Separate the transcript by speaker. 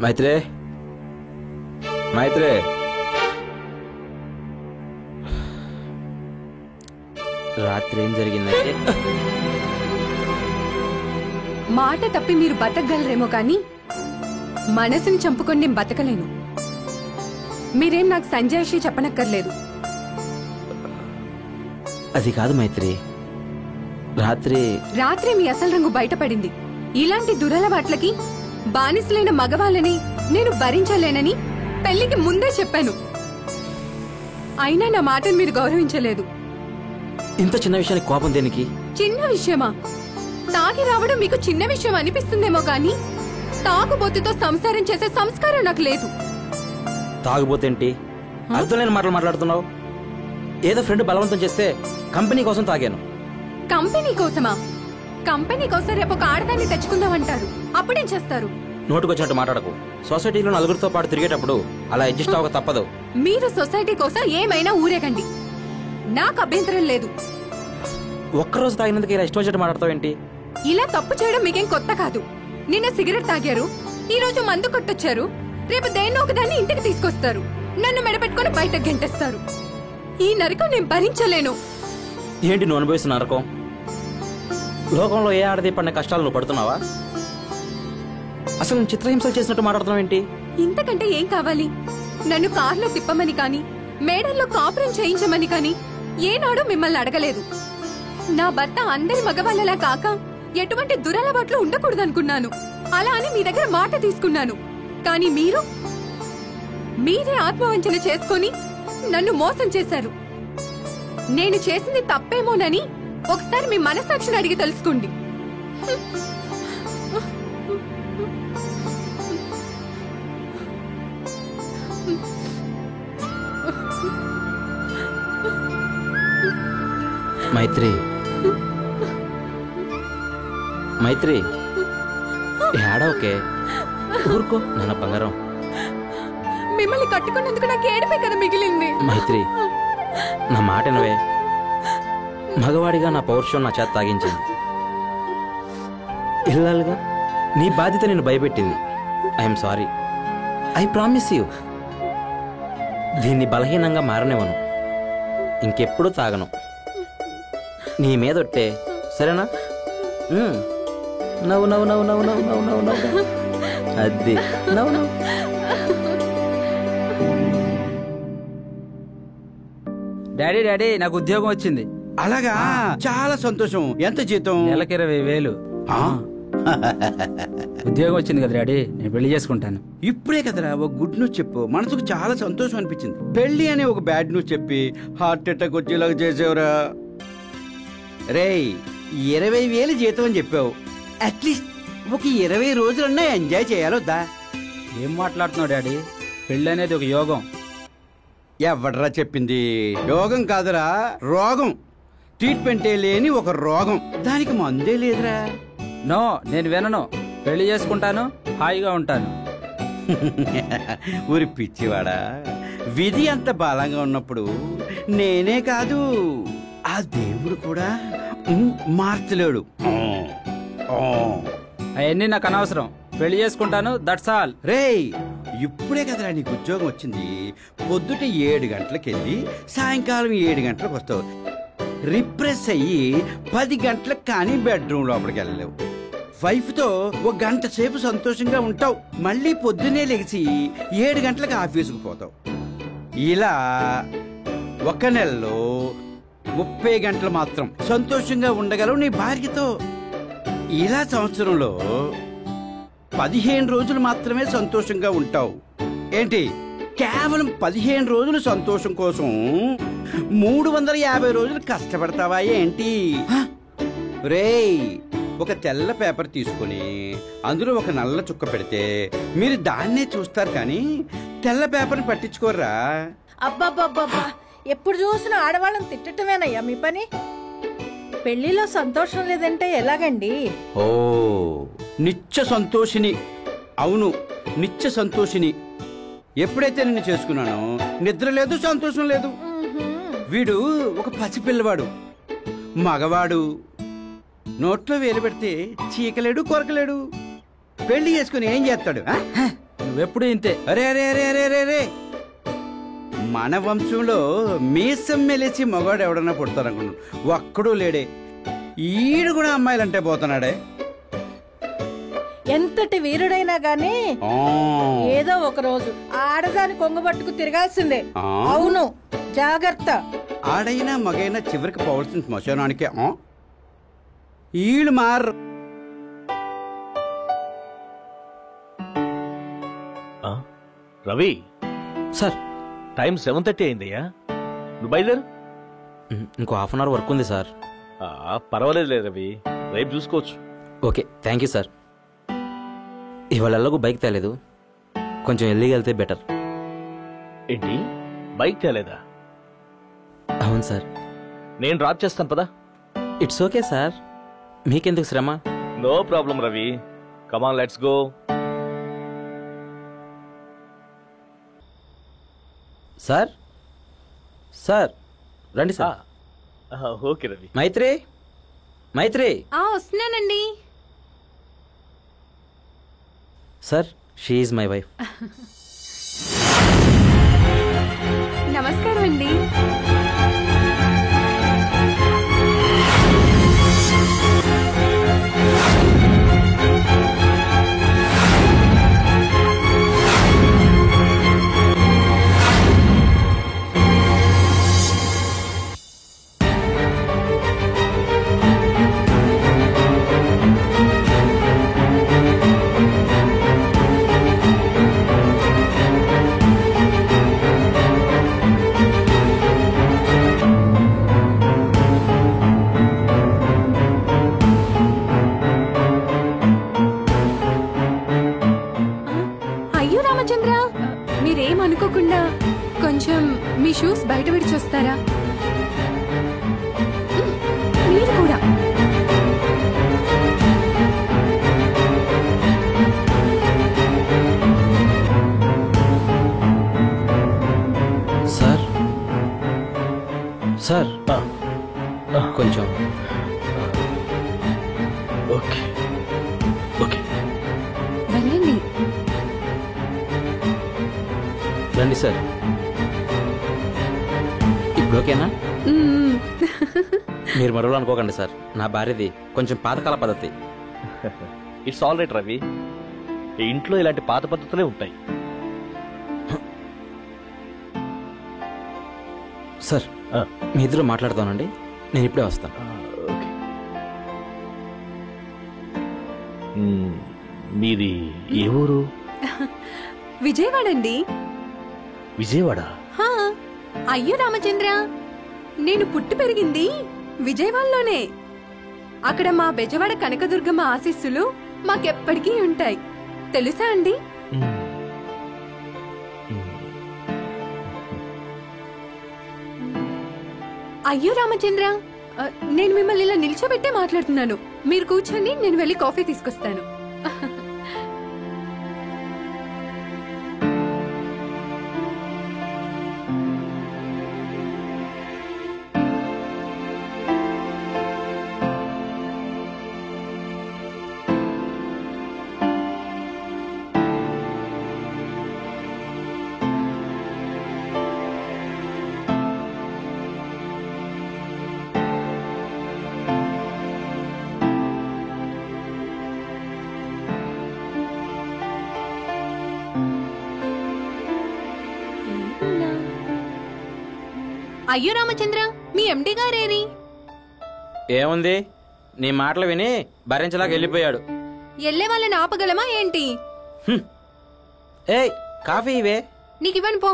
Speaker 1: మైత్రే మైత్రే, రాత్రి ఏం జరిగిందంటే
Speaker 2: మాట తప్పి మీరు బతకగలరేమో కానీ మనసుని చంపుకొని నేను బతకలేను. మీరేం నాకు సంజాయిషి చెప్పనక్కర్లేదు.
Speaker 1: అది కాదు మైత్రి, రాత్రి
Speaker 2: మీ అసలు రంగు బయటపడింది. ఇలాంటి దురలవాట్లకి బానిసలైన మగవాళ్ళని నేను భరించలేనని పెళ్లికి ముందే చెప్పాను. అయినా నా మాటను మీరు గౌరవించలేదు.
Speaker 1: ఇంత చిన్న విషయానికి కోపం దేనికి?
Speaker 2: చిన్న విషయమా? తాగి రావడం మీకు చిన్న విషయం అనిపిస్తుందేమో గాని తాగుబోతుతో సంసారం చేసే సంస్కారం నాకు లేదు.
Speaker 1: తాగుబోతేంటి? అర్థం లేని మాటలు మాట్లాడుతున్నావు. ఏదో ఫ్రెండ్ బలవంతం చేస్తే కంపెనీ కోసం తాగాను.
Speaker 2: కంపెనీ కోసమా? కంపెనీ కోసం రేపు ఒక ఆడదాన్ని తెచ్చుకుందామంటారు, అప్పుడేం చేస్తారు?
Speaker 1: నోటుకొచ్చినట్టు మాట్లాడకు. సొసైటీలో నలుగురితో పాటు తిరిగేటప్పుడు అలా అడ్జస్ట్ అవ్వక తప్పదు.
Speaker 2: మీరు సొసైటీ కోసం ఏమైనా ఊరేగండి, నాకు అభ్యంతరం లేదు.
Speaker 1: ఒక్కరోజు తాగినందుకు ఇలా ఇష్టం వచ్చినట్టు మాట్లాడతావేంటి?
Speaker 2: ఇలా తప్పు చేయడం మీకేం కొత్త కాదు. నిన్న సిగరెట్ తాగారు, ఈ రోజు మందు కొట్టొచ్చారు, రేపు దేన్నో ఒకదాన్ని ఇంటికి తీసుకొస్తారు, నన్ను మెడపెట్టుకుని బయటకు గెంటేస్తారు. ఈ నరకం నేను భరించలేను.
Speaker 1: ఏంటి నువ్వు అనుభవిస్తున్న నరకం? లోకంలో ఏ ఆడది పడిన కష్టాలు నువ్వు పడుతున్నావా? అసలు నేను చిత్రహింసలు చేసినట్టు మాట్లాడుతున్నావు ఏంటి?
Speaker 2: ఇంతకంటే ఏం కావాలి? నన్ను కార్లో తిప్పమని కాని మేడల్లో కాపురం చేయించమని కాని ఏనాడు మిమ్మల్ని అడగలేదు. నా భర్త అందరి మగవాళ్ళలా కాక ఎటువంటి దురలవాట్లు ఉండకూడదనుకున్నాను. అలా అని మీ దగ్గర మాట తీసుకున్నాను. కానీ మీరే ఆత్మవంచన చేసుకొని నన్ను మోసం చేశారు. నేను చేసింది తప్పేమోనని ఒకసారి మీ మనస్సాక్షిని అడిగి తెలుసుకోండి.
Speaker 1: మైత్రి, మైత్రి, ఏడవకే, ఊరుకో నాన్న బంగారం.
Speaker 2: మిమ్మల్ని కట్టుకున్నందుకు నాకు ఏడిపే కదా మిగిలింది.
Speaker 1: మైత్రి, నా మాట నువ్వే. మగవాడిగా నా పౌరుషం నా చేత తాగించింది. ఇల్లాలుగా నీ బాధ్యత నేను భయపెట్టింది. I'm sorry. I promise you. దీన్ని బలహీనంగా మారనివ్వను. ఇంకెప్పుడు తాగను. నీ మీదొట్టే, సరేనా? నవ్వు నవ్వు నవ్వు నవ్వు నవ్వు నవ్వు నవ్వు నవ్వు. అది నవ్వు నవ్వు.
Speaker 3: డాడీ డాడీ, నాకు ఉద్యోగం వచ్చింది.
Speaker 4: అలాగా? చాలా సంతోషం. ఎంత జీతం?
Speaker 3: నెలకి 20,000. ఉద్యోగం వచ్చింది కదా డాడీ, నేను పెళ్లి చేసుకుంటాను.
Speaker 4: ఇప్పుడే కదరా ఒక గుడ్ న్యూస్ చెప్పు. మనసుకు చాలా సంతోషం అనిపించింది. పెళ్లి అనే ఒక బ్యాడ్ న్యూస్ చెప్పి హార్ట్ అటాక్ వచ్చేలాగా చేసేవరా. రేయ్, 20,000 జీతం అని చెప్పావు. అట్లీస్ట్ ఒక 20 రోజులన్నా ఎంజాయ్ చేయాలొద్దా?
Speaker 3: ఏం మాట్లాడుతున్నావు డాడీ? పెళ్లి అనేది ఒక యోగం.
Speaker 4: ఎవడ్రా చెప్పింది? యోగం కాదురా, రోగం. ట్రీట్మెంటే లేని ఒక రోగం, దానికి మందే లేదురా.
Speaker 3: నో, నేను వినను. పెళ్లి చేసుకుంటాను, హాయిగా ఉంటాను.
Speaker 4: ఊరి పిచ్చివాడా, విధి అంత బలంగా ఉన్నప్పుడు నేనే కాదు ఆ దేవుడు కూడా మార్చలేడు.
Speaker 3: అవన్నీ నాకు అనవసరం. పెళ్లి చేసుకుంటాను, దట్స్ ఆల్.
Speaker 4: రేయ్, ఇప్పుడే కదరా నీకు ఉద్యోగం వచ్చింది. పొద్దుట 7 గంటలకు వెళ్ళి సాయంకాలం 7 గంటలకు వస్తావు. రిప్రెస్ అయ్యి 10 గంటలకు కానీ బెడ్రూమ్ లోపలికి వెళ్ళలేవు. వైఫ్ తో 1 గంట సేపు సంతోషంగా ఉంటావు. మళ్ళీ పొద్దునే లెగిసి 7 గంటలకు ఆఫీసుకు పోతావు. ఇలా 1 నెలలో 30 గంటలు మాత్రం సంతోషంగా ఉండగలవు నీ భార్యతో. ఇలా సంవత్సరంలో 15 రోజులు మాత్రమే సంతోషంగా ఉంటావు. ఏంటి, కేవలం 15 రోజులు సంతోషం కోసం 350 రోజులు కష్టపడతావా ఏంటి? రేయ్, ఒక తెల్ల పేపర్ తీసుకుని అందులో ఒక నల్ల చుక్క పెడితే మీరు దాన్నే చూస్తారు, కానీ తెల్ల పేపర్ని పట్టించుకోర్రా.
Speaker 5: అబ్బాబ్బాబ్బా, ఎప్పుడు చూసినా ఆడవాళ్ళని తిట్టటమేనయ్యా మీ పని? పెళ్లిలో సంతోషం లేదంటే ఎలాగండి?
Speaker 4: ఓ నిత్య సంతోషిని. అవును, నిత్య సంతోషిని. ఎప్పుడైతే నిన్ను చేసుకున్నానో నిద్ర లేదు, సంతోషం లేదు. వీడు ఒక పసిపిల్లవాడు, మగవాడు. నోట్లో వేలు పెడితే చీకలేడు, కొరకలేడు. పెళ్లి చేసుకుని ఏం చేస్తాడు?
Speaker 3: నువ్వెప్పుడు ఇంతే.
Speaker 4: అరే అరే అరే అరే అరే అరే, మన వంశంలో మీసం మెలిసి మగవాడు ఎవడన్నా పుడతారనుకున్నాను, ఒక్కడూ లేడే. ఈడు కూడా అమ్మాయిలంటే పోతున్నాడే.
Speaker 5: ఎంతటి వీరుడైనా గాని
Speaker 4: ఆ,
Speaker 5: ఏదో ఒక రోజు ఆడదాని కొంగబట్టుకు తిరగాల్సిందే.
Speaker 4: ఆ.
Speaker 5: అవును, జాగ్రత్త.
Speaker 4: ఆడైనా మగైనా చివరికి పోవాల్సిన శ్మశానానికే. ఈడు మార్.
Speaker 6: Ravi,
Speaker 1: sir
Speaker 6: time 7:30 అయిందయ్యా. నువ్వు బయలుదేరు.
Speaker 1: ఇంకో హాఫ్ అన్ అవర్ వర్క్ ఉంది సార్.
Speaker 6: పర్వాలేదులే రవి, రేపు చూసుకోవచ్చు.
Speaker 1: Okay, thank you sir. ఇవాళ ఎలాగో బైక్ తేలేదు, కొంచెం ఎల్లిగా వెళ్తే బెటర్.
Speaker 6: ఏంటి, బైక్ తేలేదా?
Speaker 1: అవును సార్.
Speaker 6: నేను డ్రాప్ చేస్తాను పదా.
Speaker 1: ఇట్స్ ఓకే సార్, మీకెందుకు శ్రమ?
Speaker 6: No problem Ravi, come on let's go.
Speaker 1: Sir sir రండి సార్.
Speaker 6: ఓకే రవి.
Speaker 1: మైత్రి, మైత్రి.
Speaker 2: వస్తున్నానండి.
Speaker 1: Sir, she is my wife.
Speaker 2: నమస్కారం అండి. అయ్యో రామచంద్ర, మీరేమనుకోకుండా కొంచెం మీ షూస్ బయట విడిచొస్తారా? మీరు కూడా.
Speaker 1: సార్ సార్, కొంచెం.
Speaker 6: ఓకే ఓకే,
Speaker 2: వెళ్ళండి.
Speaker 1: రండి సార్. ఇప్పుడు ఓకేనా? మీరు మరోలా అనుకోకండి సార్, నా భార్యది కొంచెం పాతకాల పద్ధతి.
Speaker 6: ఇట్స్ ఆల్ రైట్ రవి, ఈ ఇంట్లో ఇలాంటి పాత పద్ధతులే ఉంటాయి.
Speaker 1: సార్, మీ ఇద్దరు మాట్లాడతానండి, నేను ఇప్పుడే వస్తాను.
Speaker 6: ఓకే. మీది ఏ ఊరు?
Speaker 2: విజయవాడ అండి.
Speaker 6: విజయవాడ?
Speaker 2: హా, అయ్యో రామచంద్ర, నేను పుట్టి పెరిగింది విజయవాడలోనే. అక్కడ మా బెజవాడ కనకదుర్గమ్మ ఆశీస్సులు మాకెప్పటికీ ఉంటాయి. తెలుసా అండి? అయ్యో రామచంద్ర, నేను మిమ్మల్ని ఇలా నిల్చోబెట్టే మాట్లాడుతున్నాను. మీరు కూర్చొని, నేను వెళ్ళి కాఫీ తీసుకొస్తాను. అయ్యో రామచంద్ర, మీ ఎండి గారేరి?
Speaker 1: ఏముంది, నీ మాటలు విని భరించలాగా వెళ్ళిపోయాడు.
Speaker 2: ఎల్లే వాళ్ళని ఆపగలమా ఏంటి?
Speaker 1: ఏయ్, కాఫీ ఇవే.
Speaker 2: నీకివ్వను పో.